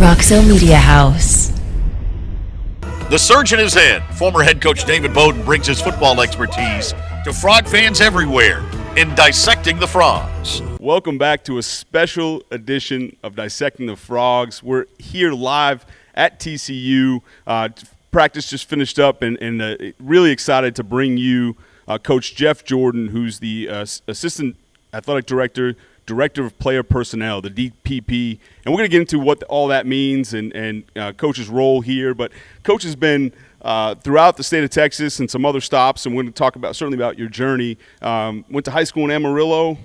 Roxo Media House. The surge in his head, former head coach David Beaudin brings his football expertise to frog fans everywhere in Dissecting the Frogs. Welcome back to a special edition of Dissecting the Frogs. We're here live at TCU. Practice just finished up, and really excited to bring you Coach Jeff Jordan, who's the Assistant Athletic Director of Player Personnel, the DPP. And we're going to get into what all that means and Coach's role here. But Coach has been throughout the state of Texas and some other stops, and we're going to talk certainly about your journey. Went to high school in Amarillo,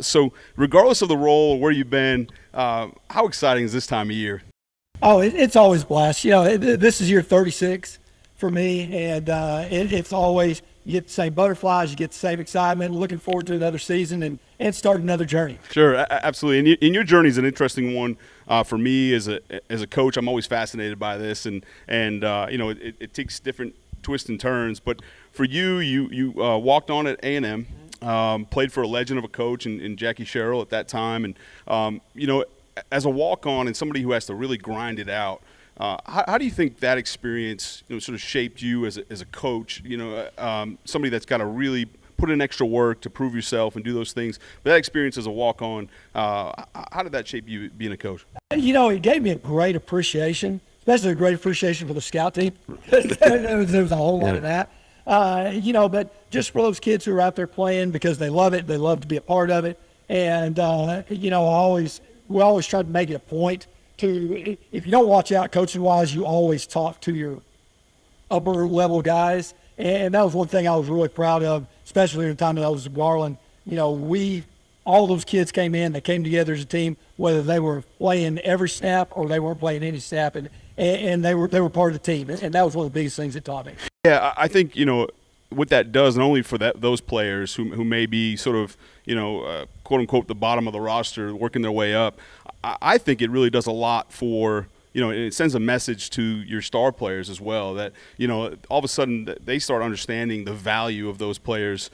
so regardless of the role or where you've been, how exciting is this time of year? Oh, it's always a blast. You know, this is year 36 for me, and it's always – you get the same butterflies, you get the same excitement, looking forward to another season and start another journey. Sure, absolutely. And your journey is an interesting one for me as a coach. I'm always fascinated by this, and you know, it takes different twists and turns. But for you walked on at A&M, played for a legend of a coach in Jackie Sherrill at that time, and you know, as a walk-on and somebody who has to really grind it out. How do you think that experience, you know, sort of shaped you as a coach? You know, somebody that's got to really put in extra work to prove yourself and do those things. But that experience as a walk-on, how did that shape you being a coach? You know, it gave me a great appreciation, especially a great appreciation for the scout team. there was a whole lot of that. You know, but just for those kids who are out there playing because they love it, they love to be a part of it, and you know, we always try to make it a point. If you don't watch out coaching-wise, you always talk to your upper-level guys. And that was one thing I was really proud of, especially at the time that I was at Garland. You know, all those kids came in, they came together as a team, whether they were playing every snap or they weren't playing any snap, and they were part of the team. And that was one of the biggest things it taught me. Yeah, I think, you know, what that does, not only for those players who may be sort of, you know, quote-unquote the bottom of the roster working their way up, I think it really does a lot for, you know, it sends a message to your star players as well that, you know, all of a sudden they start understanding the value of those players,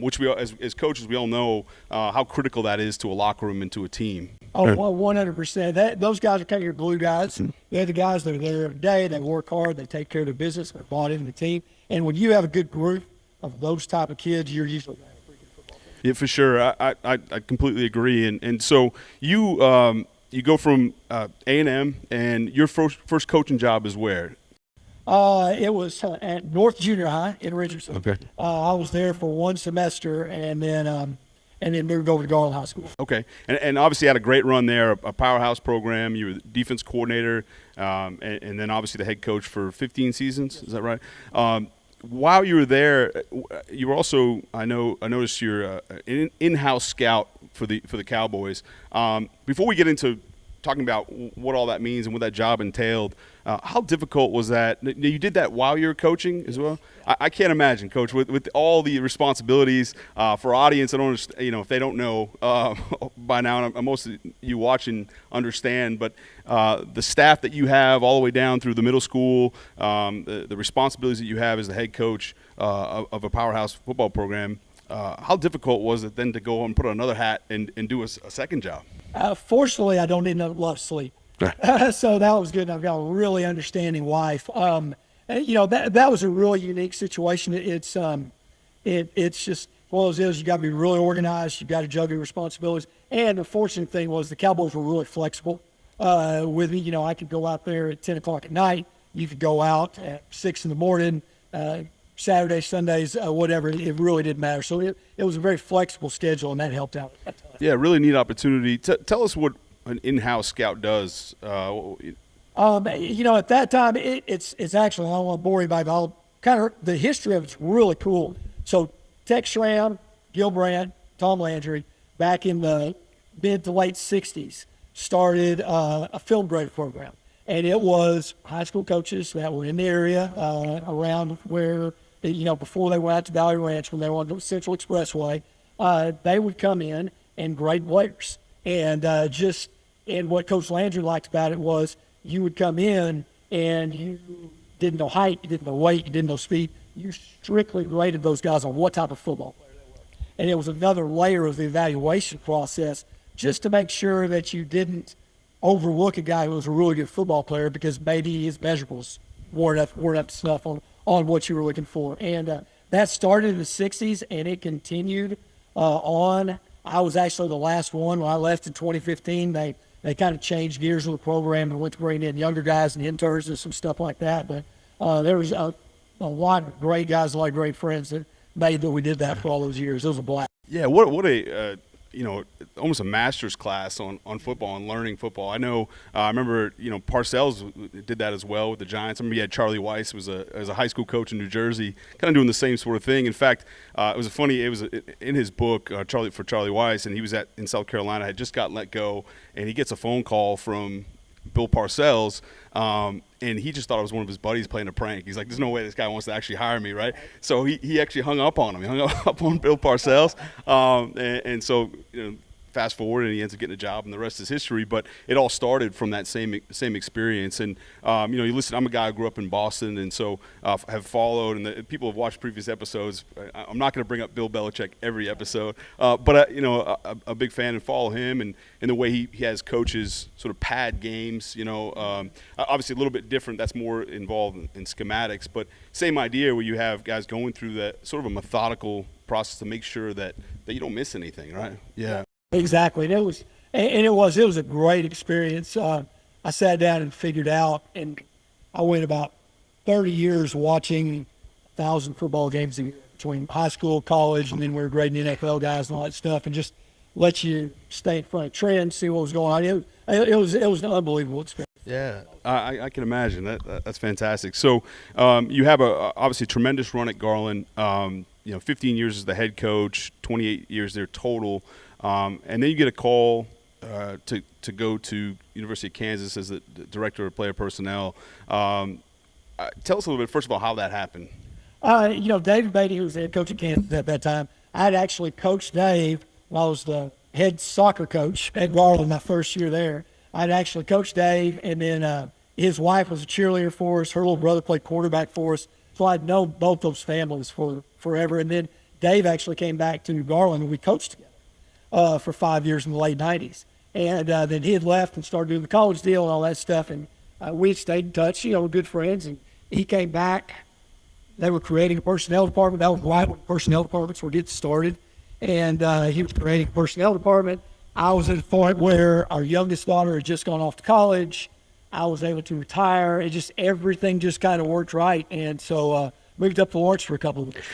which we, as coaches, we all know how critical that is to a locker room and to a team. Oh, well, 100%. Those guys are kind of your glue guys. They're the guys that are there every day. They work hard. They take care of their business. They're bought into the team. And when you have a good group of those type of kids, you're usually going to have a pretty good football team. Yeah, for sure. I completely agree. And so you go from A&M, and your first coaching job is where? It was at North Junior High in Richardson. Okay. I was there for one semester, and then moved over to Garland High School. Okay. And obviously had a great run there, a powerhouse program. You were the defense coordinator, and then obviously the head coach for 15 seasons. Is that right? While you were there, you were also, I noticed you're an in-house scout for the Cowboys. Before we get into talking about what all that means and what that job entailed, how difficult was that? You did that while you were coaching as well? I can't imagine, Coach, with all the responsibilities for audience. I don't understand, you know, if they don't know by now, and most of you watching understand, but the staff that you have all the way down through the middle school, the responsibilities that you have as the head coach of a powerhouse football program, how difficult was it then to go and put on another hat and do a second job? Fortunately, I don't need a lot of sleep. So that was good. I've got a really understanding wife. You know, that was a really unique situation. It's just one of those deals. You got to be really organized. You got to juggle your responsibilities. And the fortunate thing was the Cowboys were really flexible with me. You know, I could go out there at 10 o'clock at night. You could go out at 6 in the morning, Saturdays, Sundays, whatever. It really didn't matter. So it was a very flexible schedule, and that helped out a ton. Yeah, really neat opportunity. Tell us what an in-house scout does. You know, at that time, it's actually, I don't want to bore anybody, but the history of it's really cool. So Tex Schramm, Gil Brandt, Tom Landry, back in the mid to late 60s, started a film grade program. And it was high school coaches that were in the area around where, you know, before they went out to Valley Ranch, when they were on the Central Expressway, they would come in and grade players. And and what Coach Landry liked about it was you would come in and you didn't know height, you didn't know weight, you didn't know speed. You strictly graded those guys on what type of football player they were. And it was another layer of the evaluation process just to make sure that you didn't overlook a guy who was a really good football player because maybe his measurables weren't up to snuff on what you were looking for. And that started in the 60s, and it continued on. I was actually the last one when I left in 2015. They kind of changed gears with the program and went to bring in younger guys and interns and some stuff like that. But there was a lot of great guys, a lot of great friends that made that we did that for all those years. It was a blast. Yeah, what a almost a master's class on football and learning football. I know. I remember Parcells did that as well with the Giants. I remember he had Charlie Weiss was a high school coach in New Jersey, kind of doing the same sort of thing. In fact, it was funny. It was in his book Charlie Weiss, and he was in South Carolina, had just got let go, and he gets a phone call from Bill Parcells, and he just thought it was one of his buddies playing a prank. He's like, there's no way this guy wants to actually hire me, right? So he actually hung up on him. He hung up on Bill Parcells, and so fast forward, and he ends up getting a job, and the rest is history. But it all started from that same experience. And you listen. I'm a guy who grew up in Boston, and so have followed. And the people have watched previous episodes. I'm not going to bring up Bill Belichick every episode, but a big fan and follow him, and the way he has coaches sort of pad games. Obviously a little bit different. That's more involved in schematics, but same idea where you have guys going through that sort of a methodical process to make sure that you don't miss anything, right? Yeah. Exactly. And it was a great experience. I sat down and figured out, and I went about 30 years watching 1,000 football games a year between high school, college, and then we were grading NFL guys and all that stuff, and just let you stay in front of trends, see what was going on. It was an unbelievable experience. Yeah, I can imagine. That's fantastic. So you have obviously a tremendous run at Garland. 15 years as the head coach, 28 years there total. And then you get a call to go to University of Kansas as the director of player personnel. Tell us a little bit, first of all, how that happened. David Beatty, who was the head coach at Kansas at that time, I had actually coached Dave when I was the head soccer coach at Garland my first year there. I'd actually coached Dave, and then his wife was a cheerleader for us. Her little brother played quarterback for us. So I'd known both those families for forever. And then Dave actually came back to Garland, and we coached together for 5 years in the late 90s. And then he had left and started doing the college deal and all that stuff. And we had stayed in touch, good friends. And he came back. They were creating a personnel department. That was right when personnel departments were getting started. And he was creating a personnel department. I was at a point where our youngest daughter had just gone off to college. I was able to retire. Everything just kind of worked right. And so moved up to Lawrence for a couple of years.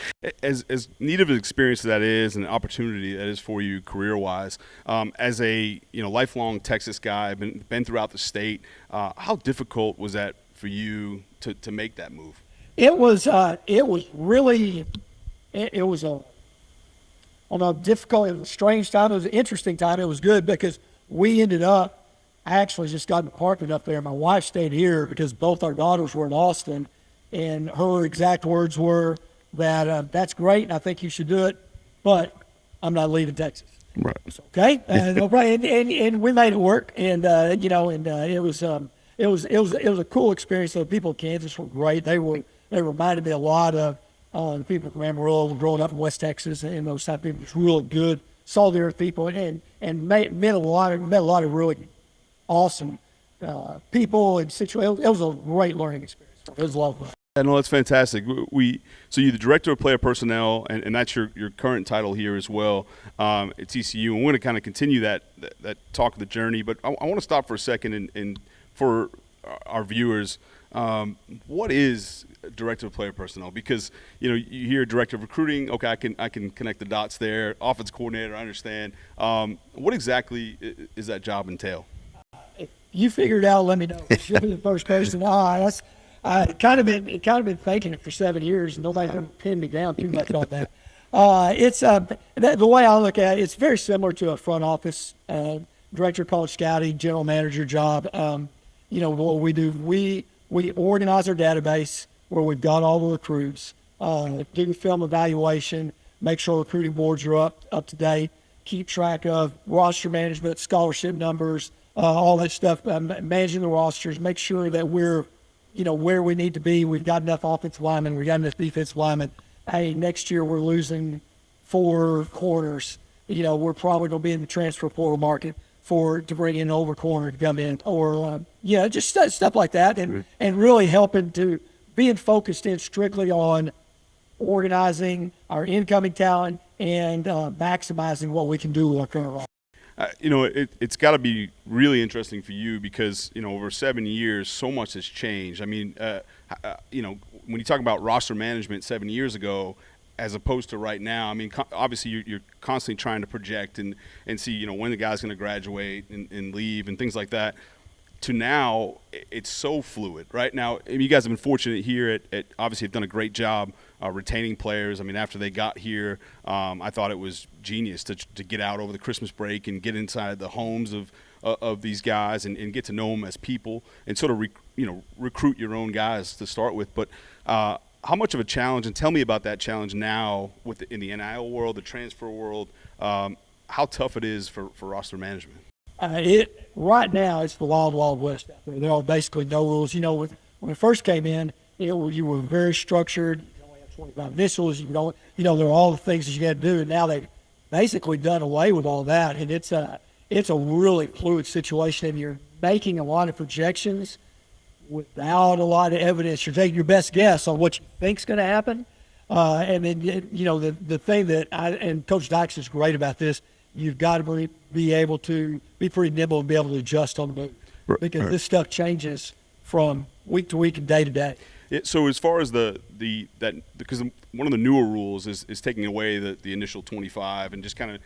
As neat of an experience that is, and an opportunity that is for you career-wise, as a lifelong Texas guy, been throughout the state, how difficult was that for you to make that move? It was really difficult. It was a strange time. It was an interesting time. It was good because we ended up. I actually just got an apartment up there. My wife stayed here because both our daughters were in Austin, and her exact words were that that's great, and I think you should do it, but I'm not leaving Texas. Right. Okay. No problem. And we made it work, and it was a cool experience. The people of Kansas were great. They reminded me a lot of the people from Amarillo, growing up in West Texas, and those type of people. Just really good, solid earth people, and met a lot of really awesome people and situations. It was a great learning experience. It was a lot of fun. Yeah, no, that's fantastic. So you're the director of player personnel, and that's your current title here as well at TCU. And we're going to kind of continue that talk of the journey, but I want to stop for a second and for our viewers, what is director of player personnel? Because you hear director of recruiting. Okay, I can connect the dots there. Offense coordinator, I understand. What exactly is that job entail? If you figure it out, let me know. You'll be the first person. I kind of been thinking it for 7 years, and nobody ever pinned me down too much on that. It's the way I look at it, it's very similar to a front office director of college scouting, general manager job. What we do, we organize our database where we've got all the recruits, do film evaluation, make sure recruiting boards are up to date, keep track of roster management, scholarship numbers, all that stuff, managing the rosters, make sure that we're, where we need to be. We've got enough offensive linemen. We've got enough defensive linemen. Hey, next year we're losing 4 corners. We're probably going to be in the transfer portal market. to bring in over corner to come in, or just stuff like that, and really helping to being focused in strictly on organizing our incoming talent and maximizing what we can do with our current roster. It's got to be really interesting for you because, over 7 years, so much has changed. I mean, when you talk about roster management 7 years ago as opposed to right now, I mean, obviously you're constantly trying to project and see, when the guy's going to graduate and leave and things like that. To now, it's so fluid. Right now, you guys have been fortunate here at obviously have done a great job retaining players. I mean, after they got here, I thought it was genius to get out over the Christmas break and get inside the homes of these guys and get to know them as people and sort of recruit your own guys to start with. But how much of a challenge, and tell me about that challenge now in the NIL world, the transfer world, how tough it is for roster management. Right now, it's the wild, wild west out there. There are basically no rules. When it first came in, you were very structured. You only have 25 initials. There are all the things that you got to do. And now they've basically done away with all that. And it's a really fluid situation. And you're making a lot of projections without a lot of evidence. You're taking your best guess on what you think's going to happen. And then, the thing that and Coach Dykes is great about this, you've got to be able to be pretty nimble and be able to adjust on the move. Because this stuff changes from week to week and day to day. So as far as because one of the newer rules is taking away the initial 25 and just kind of,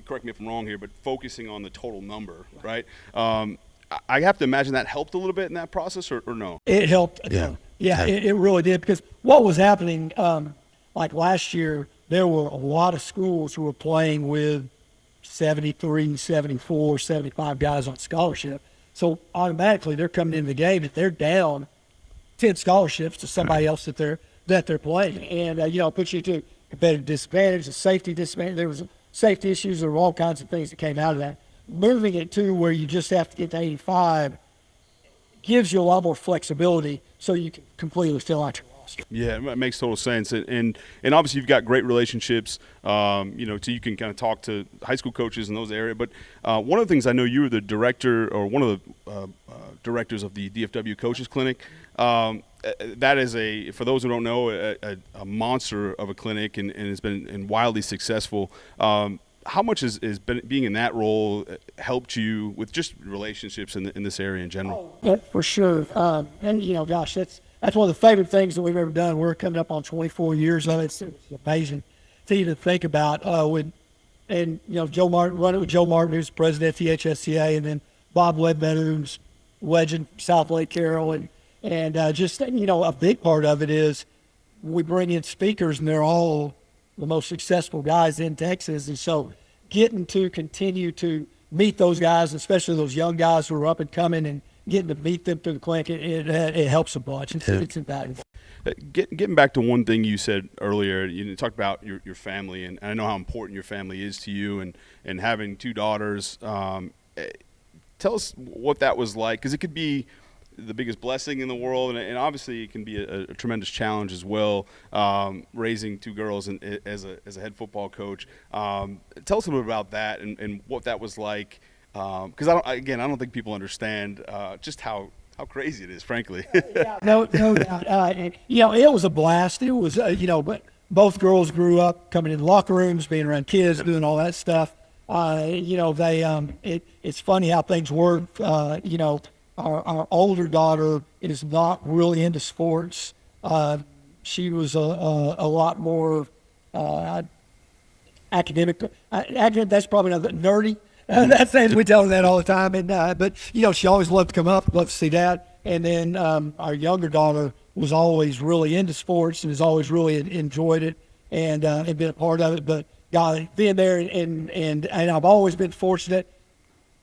correct me if I'm wrong here, but focusing on the total number, right? I have to imagine that helped a little bit in that process, or no? It helped. Yeah, it really did, because what was happening, like last year, there were a lot of schools who were playing with 73, 74, 75 guys on scholarship. So automatically they're coming into the game and they're down 10 scholarships to somebody else that they're playing. And, it puts you to competitive disadvantage, a safety disadvantage. There was safety issues. There were all kinds of things that came out of that. Moving it to where you just have to get to 85 gives you a lot more flexibility so you can completely fill out your roster. Yeah, it makes total sense. And obviously you've got great relationships, so you can kind of talk to high school coaches in those areas. But one of the things, I know you were the director or one of the directors of the DFW Coaches Clinic. That is for those who don't know, a monster of a clinic and has been wildly successful. How much has being in that role helped you with just relationships in this area in general? Oh, yeah, for sure. And gosh, that's one of the favorite things that we've ever done. We're coming up on 24 years of it. It's amazing to even think about. Joe Martin, run it with Joe Martin, who's president of THSCA, and then Bob Ledbetter, who's legend, South Lake Carroll, and a big part of it is we bring in speakers, and they're all the most successful guys in Texas. And so getting to continue to meet those guys, especially those young guys who are up and coming, and getting to meet them through the clinic, it helps a bunch. It's invaluable. Getting back to one thing you said earlier, you talked about your family, and I know how important your family is to you, and having two daughters. Tell us what that was like, because it could be the biggest blessing in the world, and obviously it can be a tremendous challenge as well, raising two girls as a head football coach. Tell us a little bit about that and what that was like, because I don't think people understand just how crazy it is, frankly. No doubt. It was a blast. It was, but both girls grew up coming in locker rooms, being around kids, doing all that stuff. It's funny how things work. Our older daughter is not really into sports. She was a lot more academic. That's probably not nerdy. That's saying we tell her that all the time. But she always loved to come up, loved to see Dad. And then our younger daughter was always really into sports and has always really enjoyed it and been a part of it. But being there and I've always been fortunate.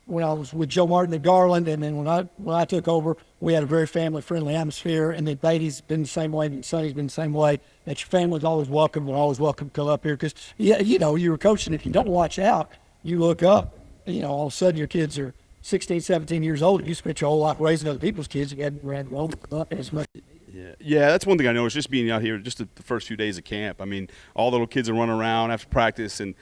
When I was with Joe Martin at Garland, and then when I took over, we had a very family-friendly atmosphere, and then Beatty's been the same way, and Sonny's been the same way, that your family's always welcome. We're always welcome to come up here, because, you were coaching. If you don't watch out, you look up, all of a sudden your kids are 16, 17 years old. You spent your whole life raising other people's kids. You hadn't ran home as much. Yeah, Yeah, that's one thing I noticed just being out here just the first few days of camp. I mean, all the little kids are running around after practice, and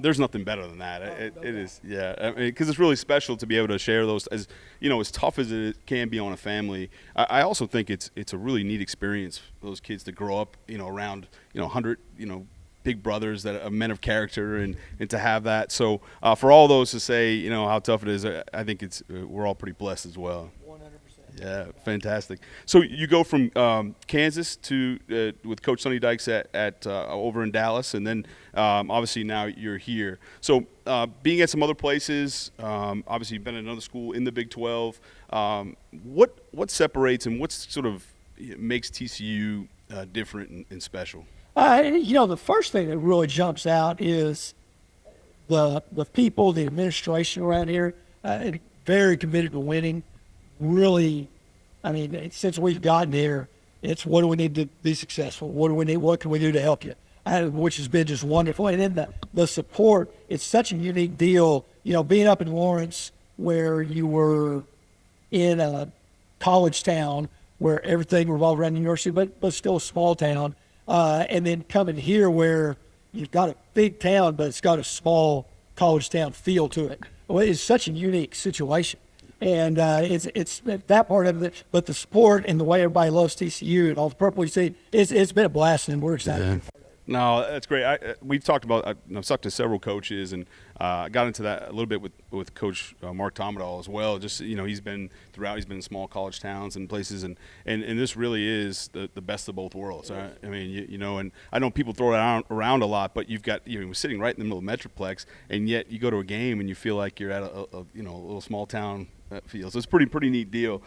there's nothing better than that. It is, yeah. I mean, because it's really special to be able to share those. As you know, as tough as it can be on a family, I also think it's a really neat experience for those kids to grow up, around 100, big brothers that are men of character, and to have that. So for all those to say, how tough it is, I think we're all pretty blessed as well. 100%. Yeah, fantastic. So you go from Kansas to with Coach Sonny Dykes at over in Dallas, and then obviously now you're here. So being at some other places, obviously you've been at another school in the Big 12. What separates and what sort of makes TCU different and special? The first thing that really jumps out is the people, the administration around here, very committed to winning. Really, I mean, since we've gotten here, it's what do we need to be successful? What do we need? What can we do to help you? Which has been just wonderful. And then the support, it's such a unique deal. Being up in Lawrence, where you were in a college town where everything revolved around the university, but still a small town. And then coming here where you've got a big town, but it's got a small college town feel to it. Well, it's such a unique situation. And it's that part of it, but the support and the way everybody loves TCU and all the purple you see, it's been a blast, and we're excited. Yeah. No, that's great. We've talked about, I've talked to several coaches, and I got into that a little bit with Coach Mark Tomadol as well. Just, he's been in small college towns and places, and this really is the best of both worlds. I mean, and I know people throw it around a lot, but you've got, you're sitting right in the middle of Metroplex, and yet you go to a game and you feel like you're at a little small town feel. So it's pretty neat deal.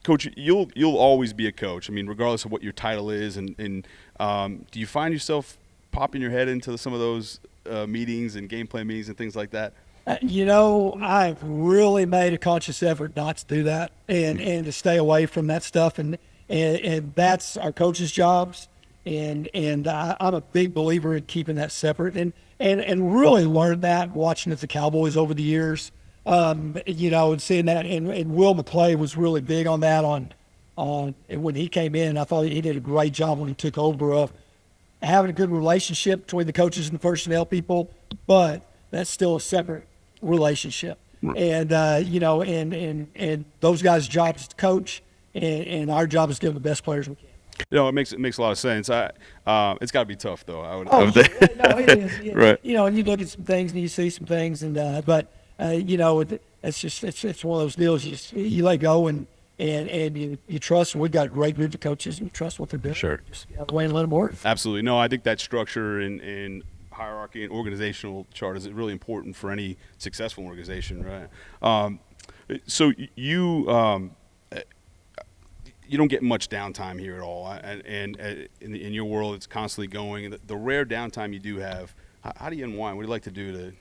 Coach, you'll always be a coach. I mean, regardless of what your title is, and do you find yourself popping your head into some of those meetings and game plan meetings and things like that? I've really made a conscious effort not to do that and to stay away from that stuff, and that's our coaches' jobs, and I'm a big believer in keeping that separate, and really learned that watching at the Cowboys over the years. And seeing that, and Will McClay was really big on that on when he came in. I thought he did a great job when he took over of having a good relationship between the coaches and the personnel people, but that's still a separate relationship. Right. And and those guys' job is to coach, and our job is to give them the best players we can. It makes a lot of sense. It's got to be tough though. It is. Yeah. Right. And you look at some things and you see some things, and it's one of those deals. You let go and you trust. We've got a great group of coaches, and you trust what they're doing. Sure. Just get out of the way and let them work. Absolutely. No, I think that structure and hierarchy and organizational chart is really important for any successful organization, right? So you don't get much downtime here at all, and in your world, it's constantly going. The rare downtime you do have, how do you unwind? What do you like to do to?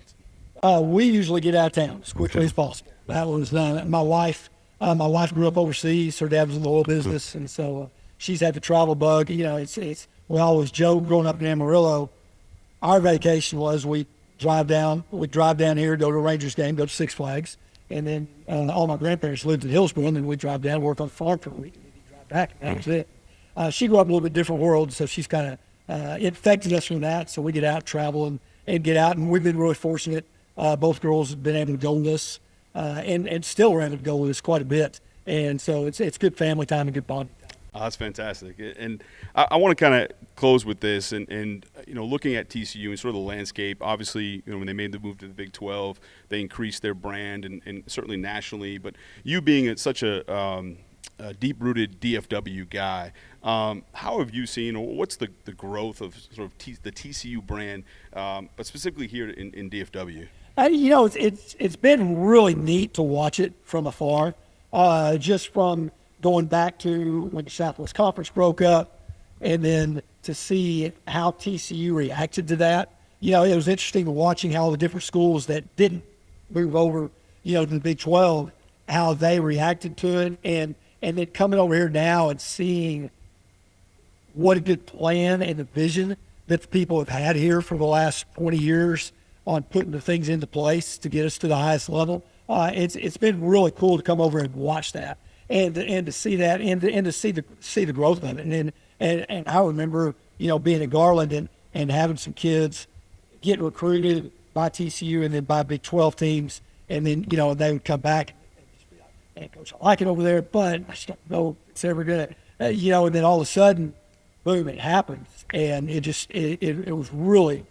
We usually get out of town as quickly as possible. That was my wife. My wife grew up overseas. Her dad was in the oil business, and so she's had the travel bug. We always joke growing up in Amarillo. Our vacation was we'd drive down here, go to a Rangers game, go to Six Flags, and then all my grandparents lived in Hillsboro, and then we'd drive down, work on the farm for a week, and then we'd drive back, and that was it. She grew up in a little bit different world, so she's kind of it affected us from that. So we get out, travel, and get out, and we've been really fortunate. Both girls have been able to go with us, and still are able to go with us quite a bit. And so it's good family time and good bonding time. Oh, that's fantastic. And I want to kind of close with this, and looking at TCU and sort of the landscape. Obviously, when they made the move to the Big 12, they increased their brand and certainly nationally. But you being such a deep-rooted DFW guy, how have you seen, or what's the growth of sort of the TCU brand, but specifically here in DFW? It's been really neat to watch it from afar, just from going back to when the Southwest Conference broke up, and then to see how TCU reacted to that. It was interesting watching how the different schools that didn't move over, to the Big 12, how they reacted to it, and then coming over here now and seeing what a good plan and the vision that the people have had here for the last 20 years on putting the things into place to get us to the highest level. It's been really cool to come over and watch that. and to see that, and to see the growth of it. And I remember, being at Garland and having some kids get recruited by TCU and then by Big 12 teams, and then they would come back and just be like, "Man, Coach, I like it over there, but I just don't know if it's ever gonna," and then all of a sudden, boom, it happens, and it was really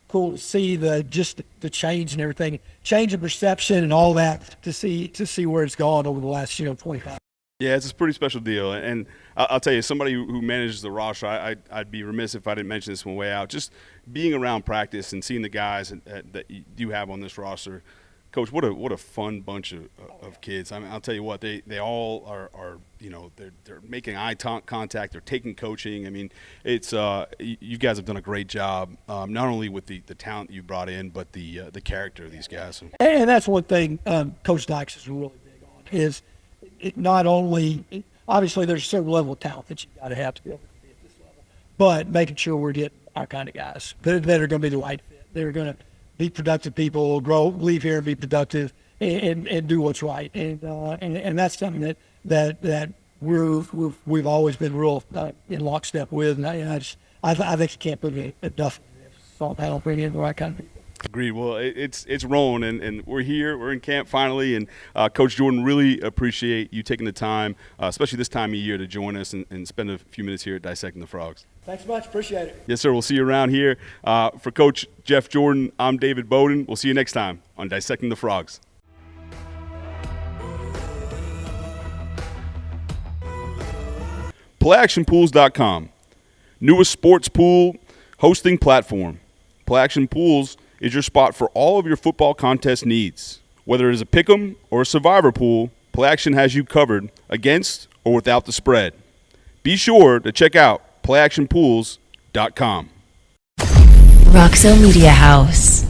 cool to see the change and everything, change in perception and all that, to see where it's gone over the last 25. Yeah, it's a pretty special deal, and I'll tell you, somebody who manages the roster, I'd be remiss if I didn't mention this on the way out. Just being around practice and seeing the guys that you have on this roster, Coach, what a fun bunch of kids. I mean, I'll tell you what, they all are they're making eye contact, they're taking coaching. I mean, it's you guys have done a great job, not only with the talent you brought in, but the character of these guys. And that's one thing Coach Dykes is really big on, is it not only, obviously there's a certain level of talent that you've got to have to be able to be at this level, but making sure we're getting our kind of guys that are going to be the right fit. They're going to be productive people, leave here and be productive, and do what's right. And that's something that we've always been real in lockstep with. And I think you can't put enough salt on bringing in the right kind of people. Agreed. Well, it's rolling, and we're here. We're in camp finally, and Coach Jordan, really appreciate you taking the time, especially this time of year, to join us and spend a few minutes here at Dissecting the Frogs. Thanks much. Appreciate it. Yes, sir. We'll see you around here. For Coach Jeff Jordan, I'm David Beaudin. We'll see you next time on Dissecting the Frogs. PlayActionPools.com, newest sports pool hosting platform. PlayAction Pools is your spot for all of your football contest needs. Whether it is a pick'em or a survivor pool, PlayAction has you covered against or without the spread. Be sure to check out PlayActionPools.com. Roxo Media House.